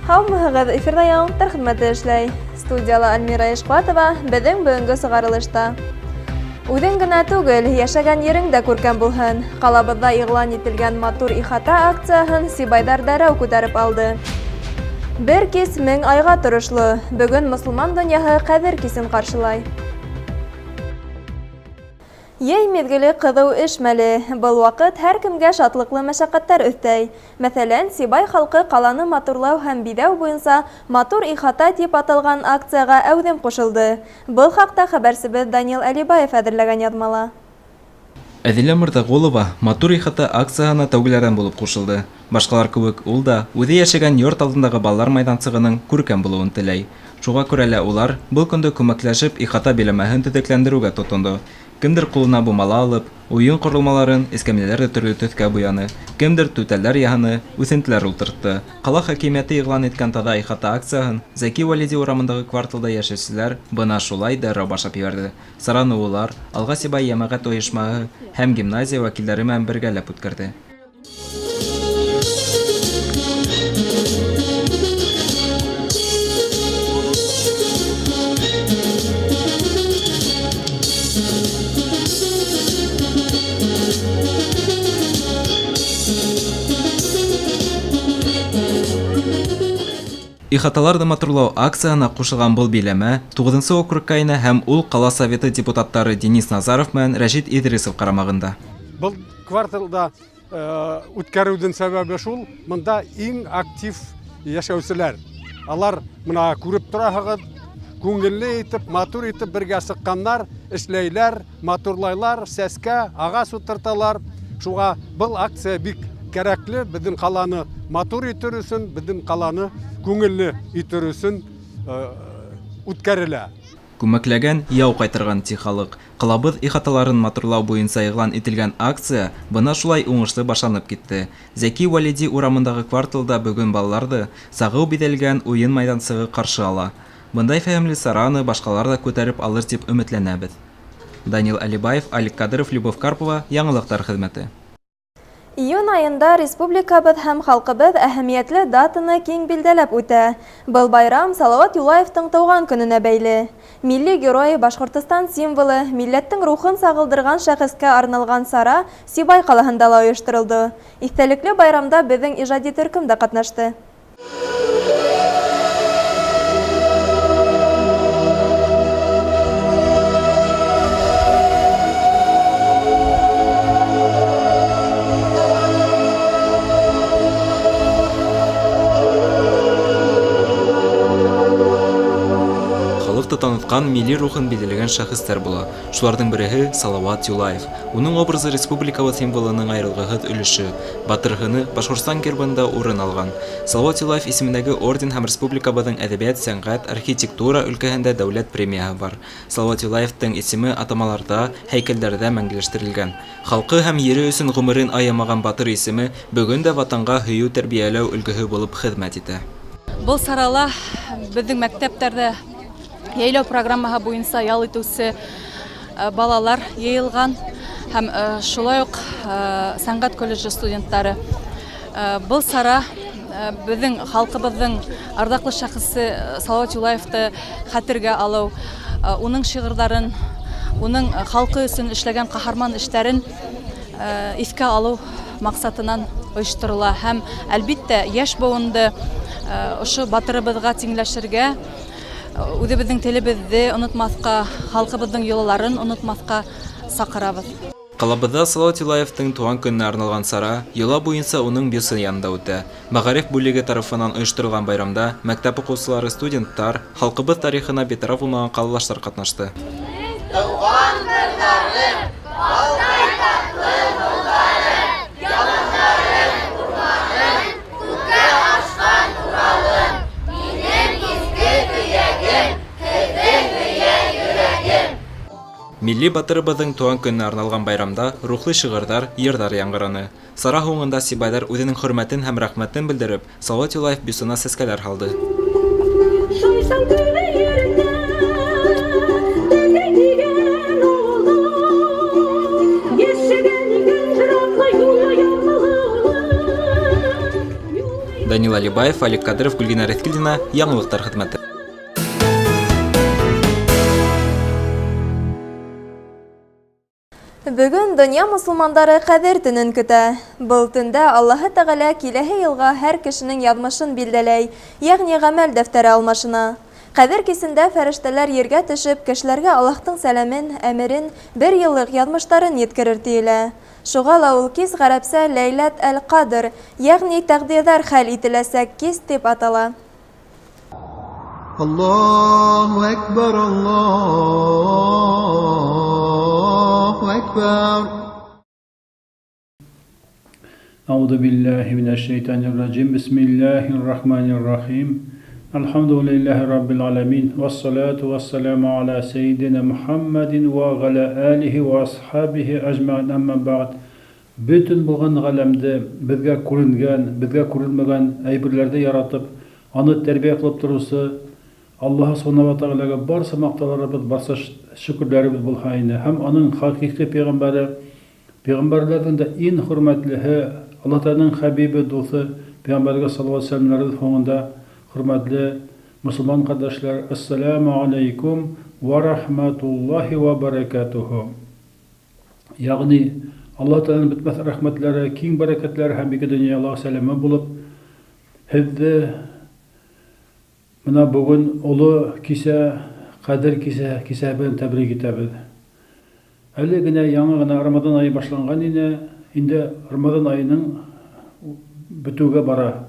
Һаумыһығыҙ, эфирҙа яңылыҡтар хеҙмәте эшләй. Студияла Альмира Ишҡатова, беҙҙең бөгөнгө сығарылышта. Үҙең генә түгел, йәшәгән ерең дә күркәм булһын. Ҡалабыҙҙа иғлан ителгән матур ихата акцияһын сибайҙар дәрәү күтәреп алды. Бер кис 1000 айға торошло. Бөгөн мосолман донъяһы ҡәҙер кисен ҡаршылай. Йәй миҙгеле ҡыҙыу эш мәле. Был ваҡыт һәр кемгә шатлыҡлы мәшәҡәттәр өҫтәй. Мәҫәлән, Сибай халҡы ҡаланы матурлау һәм биҙәү буйынса матур ихата тип аталған акцияға әүҙем ҡушылды. Был хаҡта хәбәрсебеҙ Данил Әлибаев әҙерләгән яҙмала. Әҙилә Мырҙағолова матур ихата акцияһына тәүгеләрҙән булып ҡушылды. Башҡалар кеүек ул да үҙе йәшәгән йорт алдындағы балалар майҙансығының күркәм булыуын теләй. Шуға күрә лә улар был көндө күмәкләшеп ихата биләмәһен төҙөкләндереүгә тотондо. Кемдер ҡулына бумала алып, уйын ҡоролмаларын, эскәмйәләр төрлө төҫкә буяны, кемдер түтәлдәр яһаны, үҫентеләр ултыртты. Ҡала хакимиәте иғлан иткән таҙа ихата акцияһын Зәки Валиди урамындағы кварталда йәшәүселәр бына шулай дәррәү башлап ебәрҙе. Сараны улар Алға Сибай йәмәғәт ойошмаһы һәм гимназия вәкилдәре менән бергәләп үткәрҙе. Ихаталарҙы матурлау акцияһына ҡушылған был биләмә 9-нсы округка инә һәм ул ҡала советы депутаттары Денис Назаров менән Рәшит Идрисов ҡарамағында. Был кварталда үткәреүҙең сәбәбе шул, мында иң актив йәшәүселәр. Алар мына күреп тораһығыҙ, күңелле итеп, матур итеп бергә сыҡҡаннар, эшләйләр, матурлайлар, сәскә, ағас ултырталар. Шуға был акция бик кәрәкле, беҙҙең ҡаланы матур итер өсөн, беҙҙең ҡаланы күңелле итер өсөн үткәрелә. Күмәкләгән яу ҡайтырған ти халыҡ. Ҡалабыҙ ихаталарын матурлау буйынса иғлан ителгән акция бына шулай уңышлы башланып китте. Зәки Валиди урамындағы кварталда бөгөн балаларҙы сағыу биҙәлгән уйын майҙансығы ҡаршы ала. Бындай фәһемле сараны башҡалар да күтәреп алыр тип өмөтләнәбеҙ. Данил Әлибаев, Алик Кадыров, Любовь Карпова, Яңылыҡтар хеҙмәте. Июнь айында республикабыҙ һәм халҡыбыҙ әһәмиәтле датаны киң билдәләп үтә. Был байрам Салауат Юлаевтың тыуған көнөнә бәйле. Милли герой, Башҡортостан символы, милләттең рухын сағылдырған шәхескә арналған сара Сибай ҡалаһында ла ойошторолдо. Иҫтәлекле байрамда беҙҙең ижади төркөм дә ҡатнашты. Танытҡан милли рухын билдәләгән шәхестәр була. Шуларҙың береһе Салауат Юлаев. Уның образы республикабыҙ символының айырылғыһыҙ өлөшө. Батырһыны Башҡортостан гербында урын алған. Салауат Юлаев исемендәге орден һәм республикабыҙҙың әҙәбиәт, сәнғәт, архитектура өлкәһендә дәүләт премияһы бар. Салауат Юлаевтың исеме атамаларҙа, һәйкәлдәрҙә мәңгеләштерелгән. Халҡы һәм ере өсөн ғүмерен аямаған батыр исеме бөгөн дә ватанға һөйөү тәрбиәләү өлгөһө булып хеҙмәт итә. Был сарала беҙҙең мәктәптәрҙә йәйләү программаһы буйынса ял итеүсе балалар йыйылған һәм шулай уҡ сәнғәт колледжы студенттары. Был сара беҙҙең халҡыбыҙҙың арҙаҡлы шәхесе Салауат Юлаевты хәтергә алыу, уның шиғырҙарын, уның халҡы өсөн эшләгән ҡаһарман эштәрен иҫкә алыу маҡсатынан ойошторола һәм әлбиттә йәш быуынды ошо батырыбыҙға тиңләшергә, үҙебеҙҙең телебеҙҙе онотмаҫҡа, халҡыбыҙҙың йолаларын онотмаҫҡа саҡырабыҙ. Ҡалабыҙҙа Салауат Юлаевтың тыуған көнөнә арналған сара йола буйынса уның бюсы янында үтә. Мәғариф бүлеге тарафынан ойошторолған байрамда мәктәп уҡыусылары, студенттар, халҡыбыҙ тарихына битараф булмаған ҡалалаштар ҡатнашты. Милли батырыбыздың туған көненә арналган байрамда рухлы шигырьләр, йырдар яңгыраны. Сара һуңында Сибайлар үзенең хөрмәтен һәм рәхмәтен белдереп, Салават Юлаев бисуна сәскәләр һалды. Данил Алибаев, Алик Кадыров, Гульгина Рәткилдина, яңалыктар хезмәте. Бүгін дөнья мусулмандары Кадер төнен көтә. Был төндә Аллаһы Тәгалә киләһе елга һәр кешенең яҙмышын билдәләй, ягъни гамәл дәфтәре алмашына. Кадер кисендә фәрештәләр ергә төшеп, кешеләргә Аллаһтың сәламен, әмерен, бер еллык яҙмыштарын еткерер тиелә. Шуға ла ул кис ғәрәпсә Ләйләт әл-Кадр, ягъни тәҡдирҙәр хәл ителәсәк кис дип атала. Аллаху Акбар, Аллаху Акбар. Аузу биллахи минаш шайтанир раджим. Бисмиллахир рахманир рахим. Алхамдулиллахи раббил аламин. Вассалату вассаламу ала саййидина Мухаммадин ва ала алихи ва асхабихи ажмаин, амма бa'д. Бүтін булган галәмдә безгә күренгән, безгә күренмәгән әйберләрдә яратып, аны тәрбия кылып торучы Аллаһ Субханаһу ва Тәгаләгә барса мактауларыбыз, барса шөкерләребез булһа иде. Һәм аның хакыйкый пәйгамбәрләрдән дә иң хөрмәтлеһе, Аллаһ Тәгаләнең хәбибе, дусы Пәйгамбәргә саллаллаһу алейһи ва сәлләмнең фонында хөрмәтле мусулман кардәшләр, ассаламу алейкум ва рахматуллаһи ва баракатуху. Ягъни Аллаһ Тәгаләнең битмәс рәхмәтләре, киң бәрәкәтләре һәм ике дөньяга сәламе булып, һеҙҙе менә бүген олы кисә, Кадер кисә белән тәбрик итәбеҙ. Әле генә яңы гына Рамадан айы башланган ине, инде Рамадан айының бетүгә бара.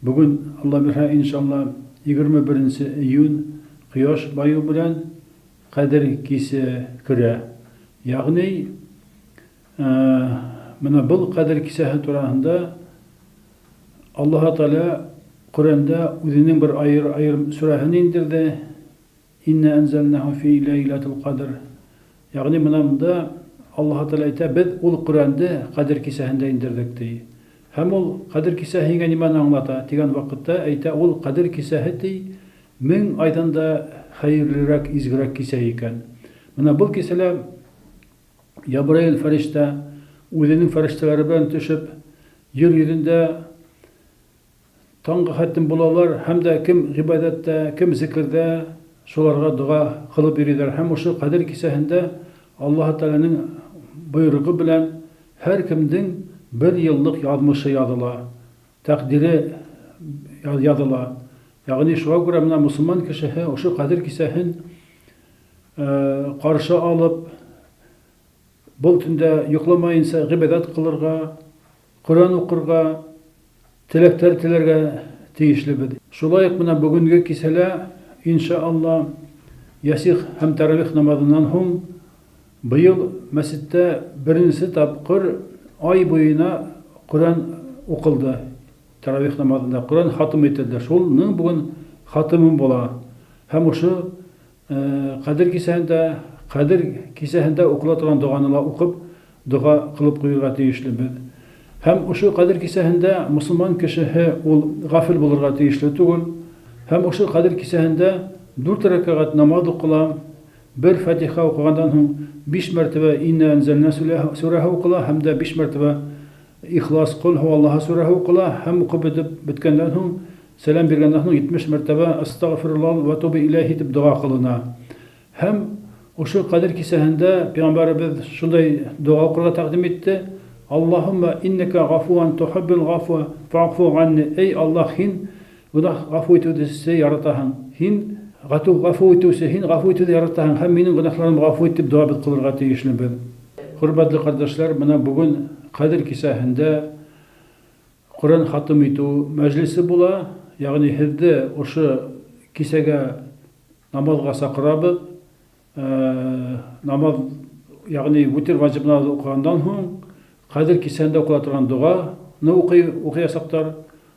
Бүген Алла бирһә, иншалла 21 июнь кояш баю белән Кадер кисә керә. Ягъни менә был Кадер кисәһе тураһында Аллаһ Тәгалә Құранда үзенең бер айырым сүрәһен индерде. Инна анзалнаһу фи ләйләтил Кадр. Ягъни монда Аллаһ Тәгалә әйтә, без ул Құранда Кадер кисәһендә индердек ди. Һәм ул Кадер кисәһе нимәне аңлата дигән вакытта әйтә, ул Кадер кисәһе ди 1000 айдан да хәерлерәк, изгерәк кисә икән. Менә был кисәлә Ябраил фәрештә үзенең фәрештәләре белән төшеп, җир йөзендә таңғы хәттем булалар, һәм дә кем гыйбадәттә, кем зикрдә, шуларга дуа кылып йөриләр. Һәм ошо Кадер кисәһендә Аллаһ Тәгаләнең буйрыгы белән һәр кемнең бер еллык яҙмышы яҙыла, тәҡдире яҙыла. Ягъни шуға күрә менә мусулман кешеһе ошо Кадер кисәһен ҡаршы алып, был төндә йоҡламайынса ғибадат ҡылырға, Ҡур'ан уҡырға, теләктәр теләргә тейешлебеҙ. Шулай уҡ менә бөгөнгө кисәлә, иншаалла, ясих һәм тәравих намаҙынан һуң быйыл мәсеттә беренсе тапҡыр ай буйына Ҡур'ан уҡылды. Тәравих намаҙында Ҡур'ан хатым ителде. Шулның бүген хатымы була. Һәм ошо Кадер кисәһендә уҡыла торған доғаны ла уҡып, доға ҡылып ҡуйырға тейешлебеҙ. Һәм ошо Кадер кисәһендә мусулман кешеһе ул гафил булырға тейешле түгел. Һәм ошо Кадер кисәһендә 4 рәкәғәт намаҙ уҡыла, бер Фатиха уҡығандан һуң 5 мәртәбә Инна анзална сүрәһе уҡыла, һәм дә 5 мәртәбә Ихлас ҡул һуаллаһа сүрәһе уҡыла, һәм уҡып бөткәндән һуң, сәлам биргәндән һуң 70 мәртәбә Астағфируллах ва тубу иләйһи дип дуа ҡылына. Һәм ошо Кадер кисәһендә Пәйғәмбәребеҙ шундай дуа уҡырға тәҡдим итте. Аллаһумма иннека гафуан тухиббул гафва фаъфу анни. Эй Аллаһ, һин гунаһ гафу итеүсе яратаһың. Һин гафу итеүсе, һин гафу итеүҙе яратаһың һәм минең гунаһларымды гафу ит дип дуа ҡылырға тейешлебеҙ. Хөрмәтле ҡәрҙәшләр, менә бүген Кадер кисәһендә Ҡур'ан хатым итеү мәжлесе була. Ягъни һеҙҙе ошо кисәгә намаҙға саҡырабыҙ. Намаҙ, ягъни витр ваҗиб намаҙ уҡығандан һуң Кадер кисәһендә уҡыла торған дуғаны уҡыясаҡтар.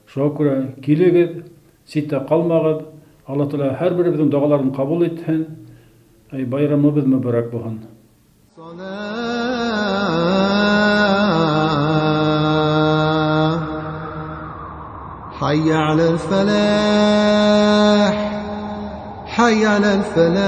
Шуға күрә килегеҙ, ситтә ҡалмағыҙ. Алла Тәғәлә һәр беребеҙҙең дуғаларын ҡабул итһен. Байрамыбыҙ мөбарәк булһын. الصلاة حي على الفلاح حي على الفلاح.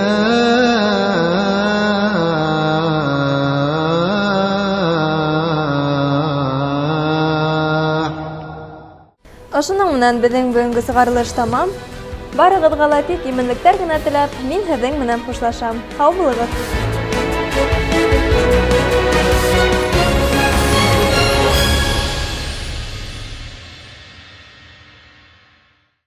Ошоның менән беҙҙең бөгөнгө сығарылыш тамам. Барығыҙға ла тик именлектәр генә теләп, мин һеҙҙең менән хушлашам. Һау булығыҙ!